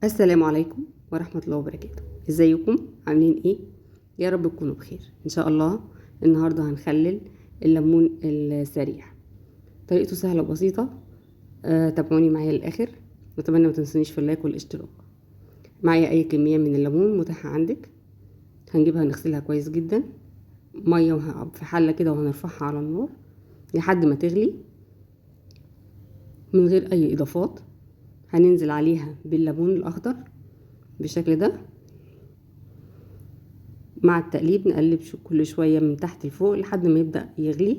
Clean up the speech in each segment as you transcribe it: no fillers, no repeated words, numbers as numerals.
السلام عليكم ورحمة الله وبركاته. ازيكم عاملين ايه؟ يا رب تكونوا بخير ان شاء الله. النهاردة هنخلل الليمون السريع، طريقته سهلة وبسيطة. تابعوني معايا للاخر، واتمنى ما تنسونيش في اللايك والاشتراك. معايا اي كمية من الليمون متاحة عندك، هنجيبها نغسلها كويس جدا مية في حلة كده، وهنرفعها على النار لحد ما تغلي من غير اي اضافات. هننزل عليها بالليمون الاخضر بالشكل ده. مع التقليب نقلب كل شوية من تحت لفوق لحد ما يبدأ يغلي.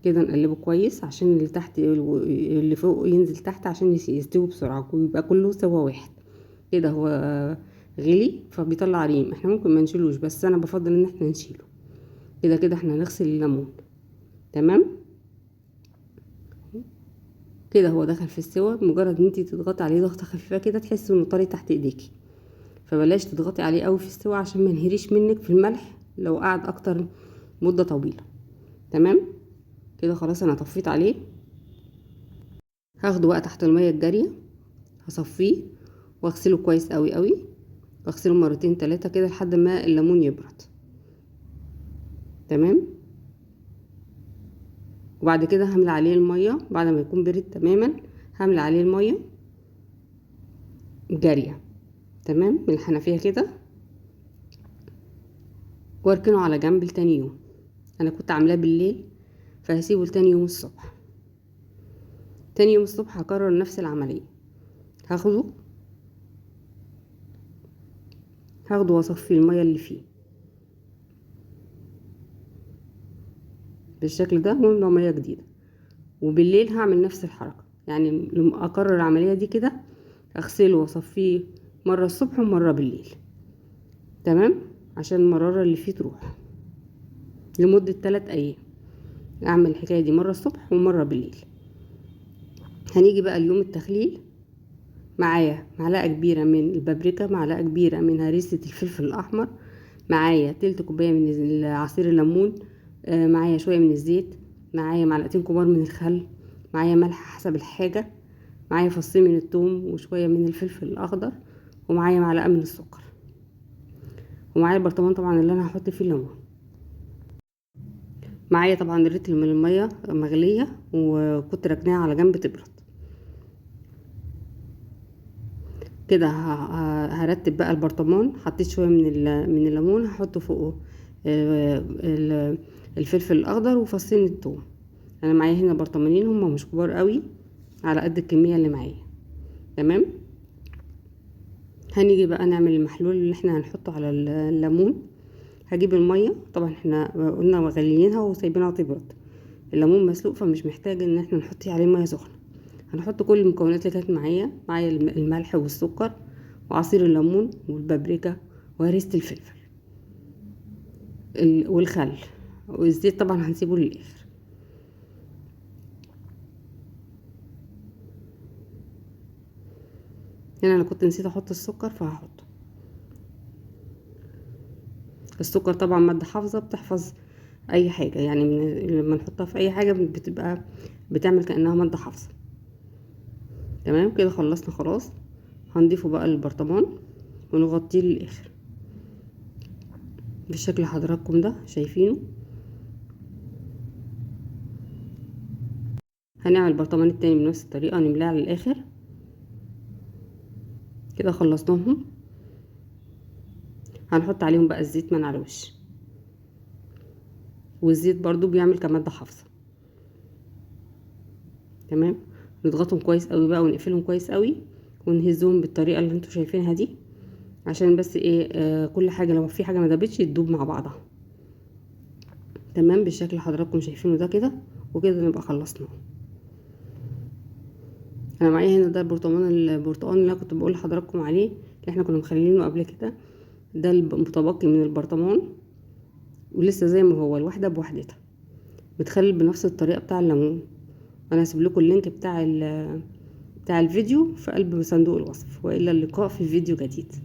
كده نقلبه كويس عشان اللي تحت اللي فوق ينزل تحت عشان يستوي بسرعة ويبقى كله سوا واحد. كده هو غلي فبيطلع ريم. احنا ممكن ما نشيلوش، بس انا بفضل ان احنا نشيله. كده احنا هنغسل الليمون. تمام كده هو دخل في السوا. مجرد ان انتي تضغطي عليه ضغطه خفيفه كده تحسي انه طري تحت ايديكي، فبلاش تضغطي عليه قوي في السوا عشان ما ينهريش منك في الملح لو قعد اكتر مده طويله. تمام كده خلاص انا طفيت عليه. هاخده بقى تحت الميه الجاريه، هصفيه واغسله كويس قوي قوي، واغسله مرتين 3 كده لحد ما الليمون يبرد. تمام وبعد كده هملى عليه الميه بعد ما يكون برد تماما. هملى عليه الميه جاريه تمام من الحنفيه كده، واركنه على جنب لتاني يوم. انا كنت عاملاه بالليل فهسيبه لتاني يوم الصبح. تاني يوم الصبح هكرر نفس العمليه. هاخده واصفي الميه اللي فيه بالشكل ده واملى ميه جديده. وبالليل هعمل نفس الحركه، يعني لما اكرر العمليه دي كده اغسله واصفيه مره الصبح ومره بالليل. تمام عشان المراره اللي فيه تروح لمده 3 ايام. اعمل الحكايه دي مره الصبح ومره بالليل. هنيجي بقى اليوم التخليل. معايا معلقه كبيره من البابريكا، معلقه كبيره من هريسه الفلفل الاحمر، معايا تلت كوبايه من عصير الليمون، معايا شويه من الزيت، معايا معلقتين كبار من الخل، معايا ملح حسب الحاجه، معايا فصين من الثوم وشويه من الفلفل الاخضر، ومعايا معلقه من السكر، ومعايا البرطمان طبعا اللي انا هحط فيه الليمون. معايا طبعا لتر من الميه مغليه وكنت ركناها على جنب تبرد. كده هرتب بقى البرطمان. حطيت شويه من الليمون، هحط فوقه الفلفل الاخضر وفصين الثوم. انا معايا هنا برطمانين، هما مش كبار قوي، على قد الكميه اللي معايا. تمام هنيجي بقى نعمل المحلول اللي احنا هنحطه على الليمون. هجيب الميه، طبعا احنا قلنا مغليينها وسايبينها تبرد. الليمون مسلوق فمش محتاج ان احنا نحط عليه ميه سخنه. هنحط كل المكونات اللي كانت معايا الملح والسكر وعصير الليمون والبابريكا وهريسه الفلفل والخل والزيت، طبعا هنسيبه للاخر. هنا انا كنت نسيت احط السكر فهحطه. السكر طبعا ماده حافظه بتحفظ اي حاجه، يعني لما نحطها في اي حاجه بتبقى بتعمل كانها ماده حافظه. تمام كده خلصنا خلاص. هنضيفه بقى للبرطمان ونغطيه للاخر بالشكل حضراتكم ده شايفينه. هنعمل البرطمان التاني بنفس الطريقه، نملاه على الاخر. كده خلصناهم. هنحط عليهم بقى الزيت من على الوش، والزيت برضو بيعمل كمادة حافظة. تمام نضغطهم كويس قوي بقى ونقفلهم كويس قوي ونهزهم بالطريقة اللي انتوا شايفينها دي، عشان بس ايه كل حاجة لو في حاجة ما دابتش تدوب مع بعضها. تمام بالشكل اللي حضراتكم شايفينه ده كده. وكده نبقى خلصنا. انا معايا هنا ده البرتقال اللي انا كنت بقول لحضراتكم عليه، اللي احنا كنا مخلينه قبل كده. ده المتبقي من البرطمان ولسه زي ما هو، الواحدة بوحدتها بتخلل بنفس الطريقة بتاع الليمون. انا هسيب لكم اللينك بتاع الفيديو في قلب صندوق الوصف. والى اللقاء في فيديو جديد.